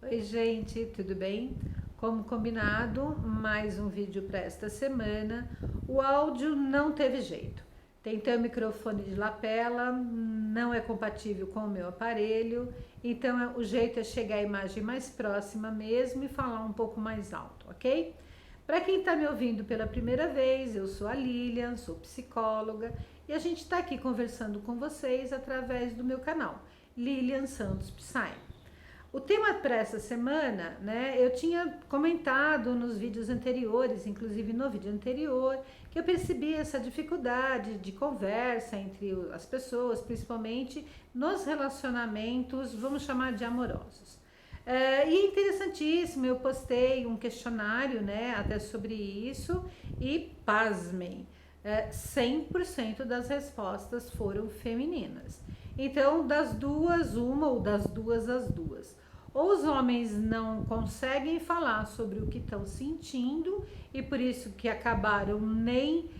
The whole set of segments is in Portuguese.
Oi, gente, tudo bem? Como combinado, mais um vídeo para esta semana. O áudio não teve jeito. Tentei o microfone de lapela, não é compatível com o meu aparelho, então o jeito é chegar a imagem mais próxima mesmo e falar um pouco mais alto, ok? Para quem está me ouvindo pela primeira vez, eu sou a Lilian, sou psicóloga e a gente está aqui conversando com vocês através do meu canal, Lilian Santos Psy. O tema para essa semana, né, eu tinha comentado nos vídeos anteriores, inclusive no vídeo anterior, que eu percebi essa dificuldade de conversa entre as pessoas, principalmente nos relacionamentos, vamos chamar de amorosos. E é interessantíssimo, eu postei um questionário, né, até sobre isso e pasmem, 100% das respostas foram femininas. Então, das duas, uma ou das duas, as duas. Ou os homens não conseguem falar sobre o que estão sentindo e por isso que acabaram nem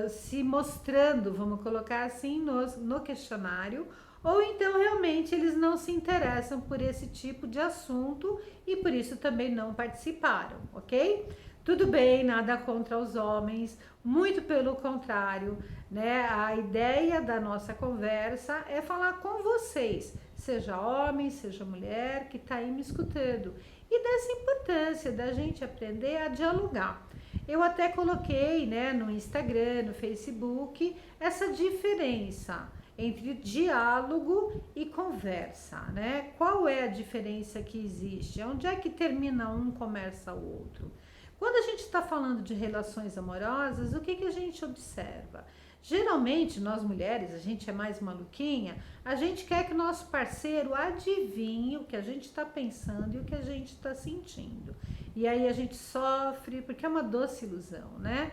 se mostrando, vamos colocar assim, no questionário, ou então realmente eles não se interessam por esse tipo de assunto e por isso também não participaram, ok? Tudo bem, nada contra os homens, muito pelo contrário, né? A ideia da nossa conversa é falar com vocês, seja homem, seja mulher, que está aí me escutando, e dessa importância da gente aprender a dialogar. Eu até coloquei, né, no Instagram, no Facebook, essa diferença entre diálogo e conversa, né? Qual é a diferença que existe? Onde é que termina um, começa o outro? Quando a gente está falando de relações amorosas, o que a gente observa? Geralmente, nós mulheres, a gente é mais maluquinha, a gente quer que o nosso parceiro adivinhe o que a gente está pensando e o que a gente está sentindo. E aí a gente sofre, porque é uma doce ilusão, né?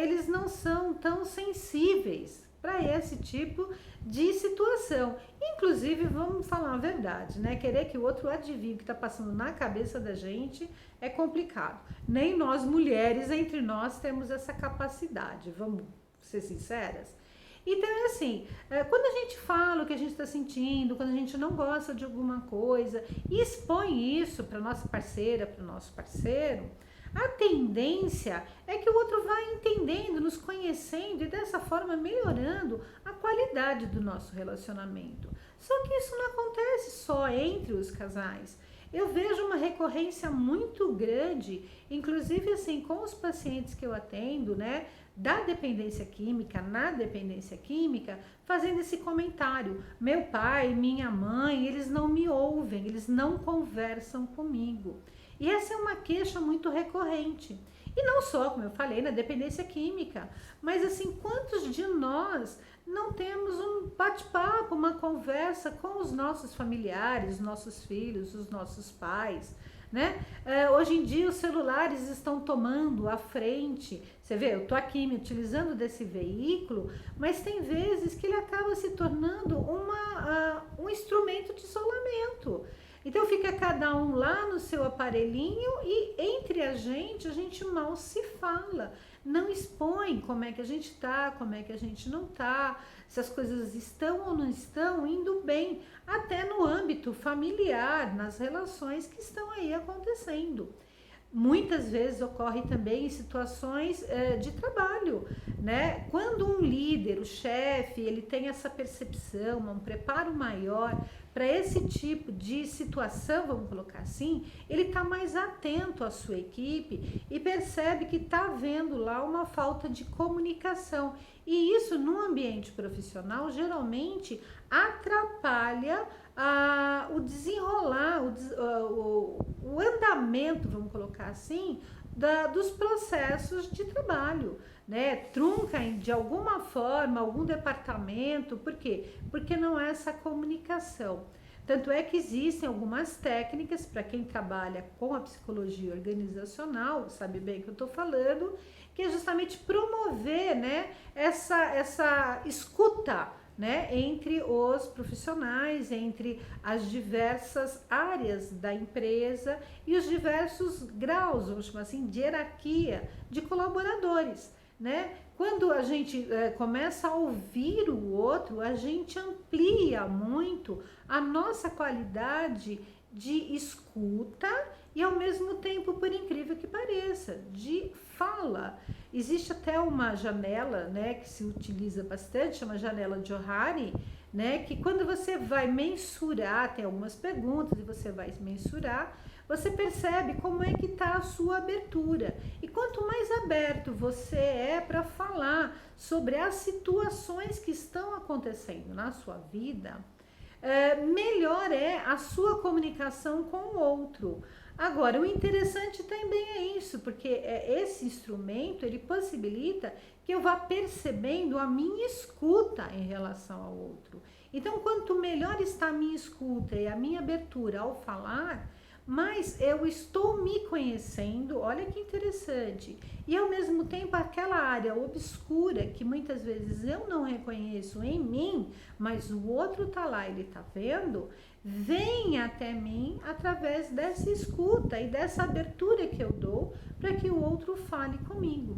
Eles não são tão sensíveis para esse tipo de situação. Inclusive, vamos falar a verdade, né? Querer que o outro adivinhe o que está passando na cabeça da gente é complicado. Nem nós mulheres entre nós temos essa capacidade, vamos ser sinceras. Então é assim, quando a gente fala o que a gente está sentindo, quando a gente não gosta de alguma coisa e expõe isso para nossa parceira, para o nosso parceiro, a tendência é que o outro vai entendendo, nos conhecendo e dessa forma melhorando a qualidade do nosso relacionamento. Só que isso não acontece só entre os casais. Eu vejo uma recorrência muito grande, inclusive assim, com os pacientes que eu atendo, né, da dependência química, na dependência química, fazendo esse comentário. Meu pai, minha mãe, eles não me ouvem, eles não conversam comigo. E essa é uma queixa muito recorrente. E não só, como eu falei, na dependência química, mas assim, quantos de nós não temos um bate-papo, uma conversa com os nossos familiares, os nossos filhos, os nossos pais, né? Hoje em dia os celulares estão tomando a frente. Você vê, eu tô aqui me utilizando desse veículo, mas tem vezes que ele acaba se tornando um instrumento de isolamento. Então fica cada um lá no seu aparelhinho e entre a gente mal se fala. Não expõe como é que a gente tá, como é que a gente não tá, se as coisas estão ou não estão indo bem, até no âmbito familiar, nas relações que estão aí acontecendo. Muitas vezes ocorre também em situações de trabalho, né? Quando um líder, o chefe, ele tem essa percepção, um preparo maior para esse tipo de situação, vamos colocar assim, ele está mais atento à sua equipe e percebe que está havendo lá uma falta de comunicação. E isso no ambiente profissional geralmente atrapalha o desenrolar, o andamento, vamos colocar assim, dos processos de trabalho, né? Trunca de alguma forma algum departamento, por quê? Porque não há essa comunicação. Tanto é que existem algumas técnicas para quem trabalha com a psicologia organizacional, sabe bem o que eu estou falando, que é justamente promover, né, essa escuta, né, entre os profissionais, entre as diversas áreas da empresa e os diversos graus, vamos chamar assim, de hierarquia de colaboradores, né? Quando a gente começa a ouvir o outro, a gente amplia muito a nossa qualidade de escuta e ao mesmo tempo, por incrível que pareça, de fala. Existe até uma janela, né, que se utiliza bastante, chama janela de Johari, né, que quando você vai mensurar, tem algumas perguntas e você vai mensurar, você percebe como é que está a sua abertura. E quanto mais aberto você é para falar sobre as situações que estão acontecendo na sua vida, melhor é a sua comunicação com o outro. Agora, o interessante também é isso, porque esse instrumento, ele possibilita que eu vá percebendo a minha escuta em relação ao outro. Então, quanto melhor está a minha escuta e a minha abertura ao falar, mais eu estou me conhecendo, olha que interessante. E ao mesmo tempo, aquela área obscura que muitas vezes eu não reconheço em mim, mas o outro tá lá, ele tá vendo, vem até mim através dessa escuta e dessa abertura que eu dou para que o outro fale comigo.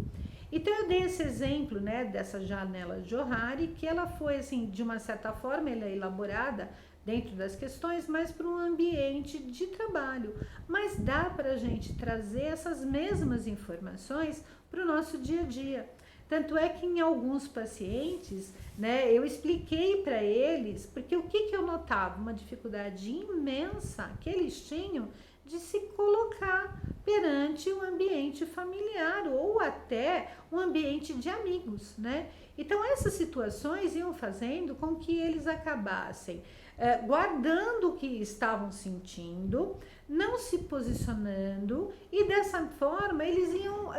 Então eu dei esse exemplo, né, dessa janela de Johari, que ela foi assim, de uma certa forma, ela é elaborada dentro das questões, mas para um ambiente de trabalho. Mas dá para a gente trazer essas mesmas informações para o nosso dia a dia. Tanto é que em alguns pacientes, né, eu expliquei para eles, porque o que eu notava? Uma dificuldade imensa que eles tinham de se colocar perante um ambiente familiar ou até um ambiente de amigos, né? Então essas situações iam fazendo com que eles acabassem guardando o que estavam sentindo, não se posicionando e dessa forma eles iam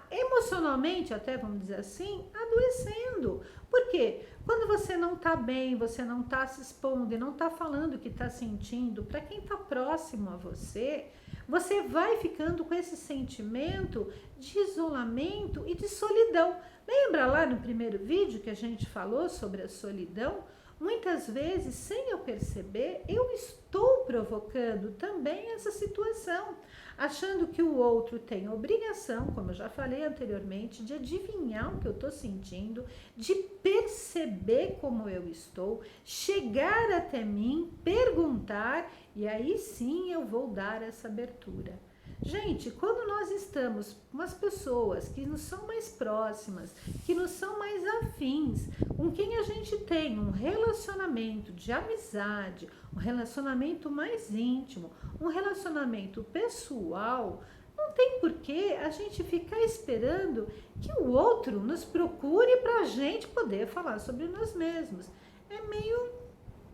emocionalmente, até vamos dizer assim, adoecendo. Por quê? Quando você não está bem, você não está se expondo e não está falando o que está sentindo para quem está próximo a você, você vai ficando com esse sentimento de isolamento e de solidão. Lembra lá no primeiro vídeo que a gente falou sobre a solidão? Muitas vezes, sem eu perceber, eu estou provocando também essa situação, achando que o outro tem a obrigação, como eu já falei anteriormente, de adivinhar o que eu estou sentindo, de perceber como eu estou, chegar até mim, perguntar, e aí sim eu vou dar essa abertura. Gente, quando nós estamos com as pessoas que nos são mais próximas, que nos são mais afins, com quem a gente tem um relacionamento de amizade, um relacionamento mais íntimo, um relacionamento pessoal, não tem porquê a gente ficar esperando que o outro nos procure para a gente poder falar sobre nós mesmos. É meio,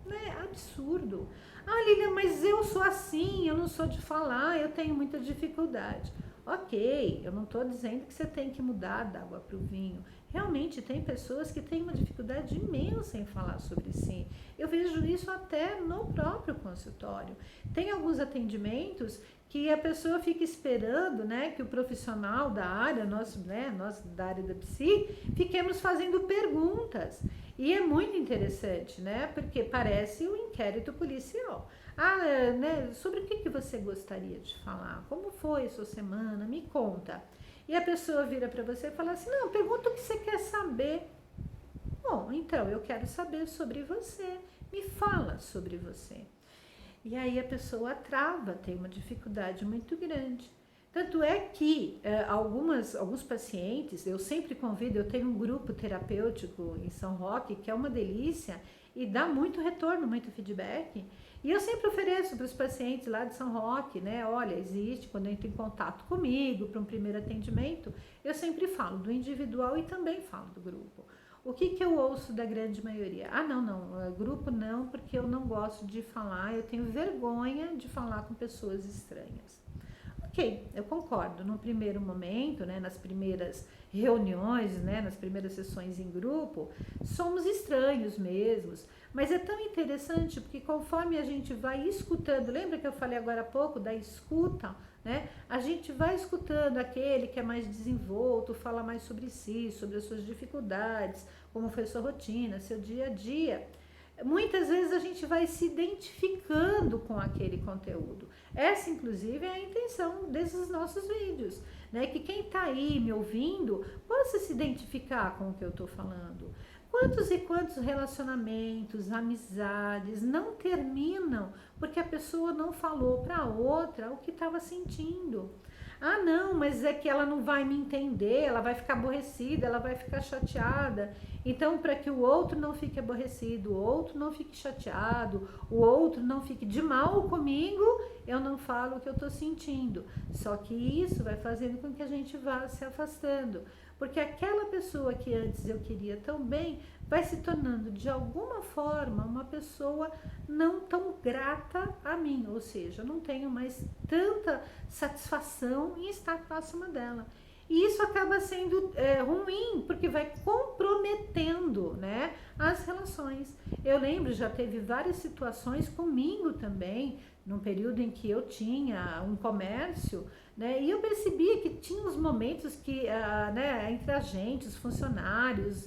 né, absurdo. Ah, Lilian, mas eu sou assim, eu não sou de falar, eu tenho muita dificuldade. Ok, eu não estou dizendo que você tem que mudar da água para o vinho. Realmente tem pessoas que têm uma dificuldade imensa em falar sobre si. Eu vejo isso até no próprio consultório. Tem alguns atendimentos que a pessoa fica esperando, né, que o profissional da área, nós da área da psi, fiquemos fazendo perguntas. E é muito interessante, né, porque parece um inquérito policial. Ah, né, sobre o que você gostaria de falar? Como foi a sua semana? Me conta. E a pessoa vira para você e fala assim, não, pergunta o que você quer saber. Bom, então, eu quero saber sobre você. Me fala sobre você. E aí a pessoa trava, tem uma dificuldade muito grande. Tanto é que alguns pacientes, eu sempre convido, eu tenho um grupo terapêutico em São Roque, que é uma delícia e dá muito retorno, muito feedback. E eu sempre ofereço para os pacientes lá de São Roque, né? Olha, existe, quando entra em contato comigo para um primeiro atendimento, eu sempre falo do individual e também falo do grupo. O que eu ouço da grande maioria? Ah, não, grupo não, porque eu não gosto de falar, eu tenho vergonha de falar com pessoas estranhas. Ok, eu concordo, no primeiro momento, né, nas primeiras reuniões, né, nas primeiras sessões em grupo, somos estranhos mesmos, mas é tão interessante porque conforme a gente vai escutando, lembra que eu falei agora há pouco da escuta, né? A gente vai escutando aquele que é mais desenvolto, fala mais sobre si, sobre as suas dificuldades, como foi a sua rotina, seu dia a dia. Muitas vezes a gente vai se identificando com aquele conteúdo. Essa, inclusive, é a intenção desses nossos vídeos, né? Que quem está aí me ouvindo possa se identificar com o que eu estou falando. Quantos e quantos relacionamentos, amizades não terminam porque a pessoa não falou para a outra o que estava sentindo? Ah, não, mas é que ela não vai me entender, ela vai ficar aborrecida, ela vai ficar chateada. Então, para que o outro não fique aborrecido, o outro não fique chateado, o outro não fique de mal comigo, eu não falo o que eu estou sentindo. Só que isso vai fazendo com que a gente vá se afastando. Porque aquela pessoa que antes eu queria tão bem vai se tornando de alguma forma uma pessoa não tão grata a mim, ou seja, eu não tenho mais tanta satisfação em estar próxima dela. E isso acaba sendo ruim, porque vai comprometendo, né, as relações. Eu lembro, já teve várias situações comigo também, num período em que eu tinha um comércio, né, e eu percebia que tinha uns momentos que, né, entre a gente, os funcionários,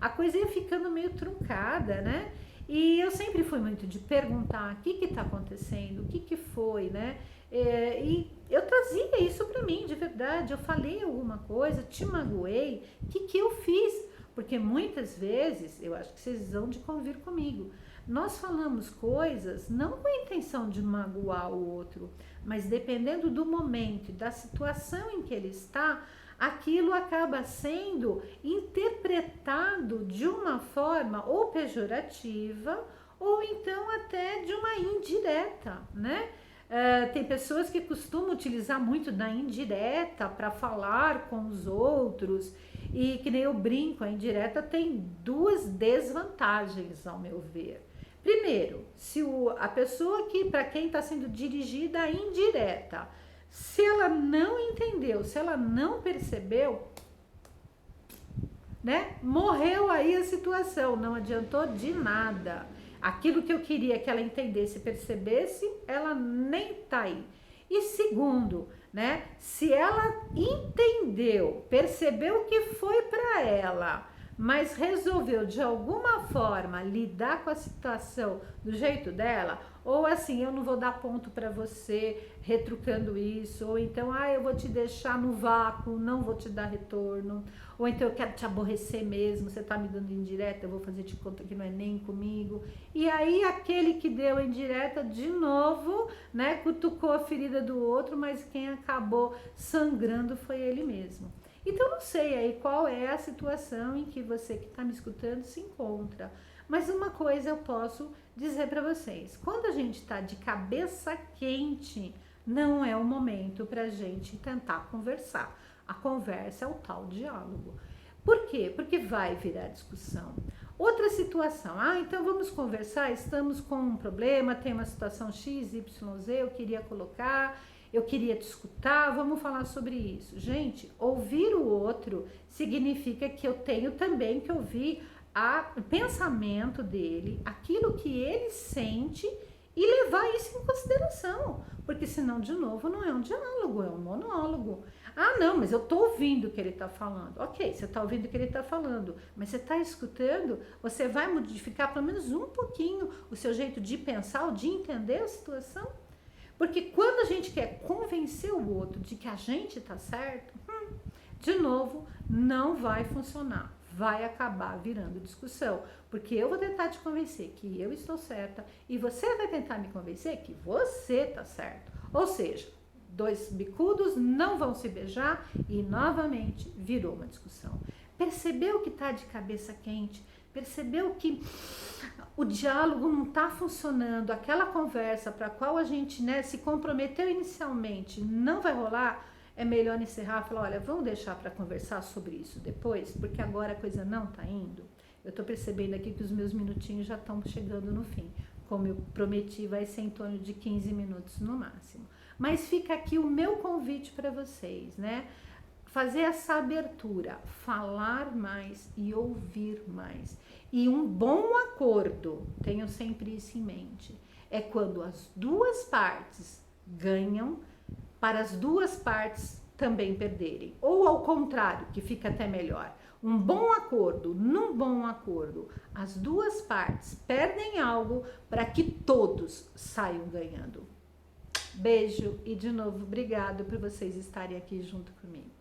a coisa ia ficando meio truncada, né? E eu sempre fui muito de perguntar o que está acontecendo, o que foi, né? E eu trazia isso para mim, de verdade. Eu falei alguma coisa, te magoei, o que eu fiz? Porque muitas vezes, eu acho que vocês vão de convir comigo, nós falamos coisas não com a intenção de magoar o outro, mas dependendo do momento e da situação em que ele está, aquilo acaba sendo interpretado de uma forma ou pejorativa ou então até de uma indireta, né? Tem pessoas que costumam utilizar muito da indireta para falar com os outros e que nem eu brinco, a indireta tem duas desvantagens ao meu ver. Primeiro, se a pessoa que para quem está sendo dirigida a indireta, se ela não entendeu, se ela não percebeu, né? Morreu aí a situação, não adiantou de nada. Aquilo que eu queria que ela entendesse e percebesse, ela nem tá aí. E segundo, né? Se ela entendeu, percebeu o que foi para ela, mas resolveu de alguma forma lidar com a situação do jeito dela, ou assim, eu não vou dar ponto para você retrucando isso, ou então, eu vou te deixar no vácuo, não vou te dar retorno, ou então eu quero te aborrecer mesmo, você tá me dando indireta, eu vou fazer de conta que não é nem comigo. E aí aquele que deu a indireta de novo, né, cutucou a ferida do outro, mas quem acabou sangrando foi ele mesmo. Então não sei aí qual é a situação em que você que está me escutando se encontra, mas uma coisa eu posso dizer para vocês: quando a gente está de cabeça quente, não é o momento para a gente tentar conversar. A conversa é o tal diálogo. Por quê? Porque vai virar discussão. Outra situação, então vamos conversar, estamos com um problema, tem uma situação X, Y, Z, eu queria colocar, eu queria te escutar, vamos falar sobre isso. Gente, ouvir o outro significa que eu tenho também que ouvir o pensamento dele, aquilo que ele sente e levar isso em consideração, porque senão, de novo, não é um diálogo, é um monólogo. Não, mas eu tô ouvindo o que ele tá falando. Ok, você tá ouvindo o que ele tá falando, mas você tá escutando, você vai modificar pelo menos um pouquinho o seu jeito de pensar ou de entender a situação? Porque quando a gente quer convencer o outro de que a gente tá certo, de novo, não vai funcionar. Vai acabar virando discussão, porque eu vou tentar te convencer que eu estou certa e você vai tentar me convencer que você tá certo. Ou seja, dois bicudos não vão se beijar e novamente virou uma discussão. Percebeu que tá de cabeça quente? Percebeu que o diálogo não está funcionando, aquela conversa para a qual a gente, né, se comprometeu inicialmente não vai rolar? É melhor encerrar e falar, olha, vamos deixar para conversar sobre isso depois, porque agora a coisa não está indo. Eu estou percebendo aqui que os meus minutinhos já estão chegando no fim. Como eu prometi, vai ser em torno de 15 minutos no máximo. Mas fica aqui o meu convite para vocês, né? Fazer essa abertura, falar mais e ouvir mais. E um bom acordo, tenham sempre isso em mente, é quando as duas partes ganham, para as duas partes também perderem. Ou ao contrário, que fica até melhor. Um bom acordo, num bom acordo, as duas partes perdem algo para que todos saiam ganhando. Beijo e de novo, obrigado por vocês estarem aqui junto comigo.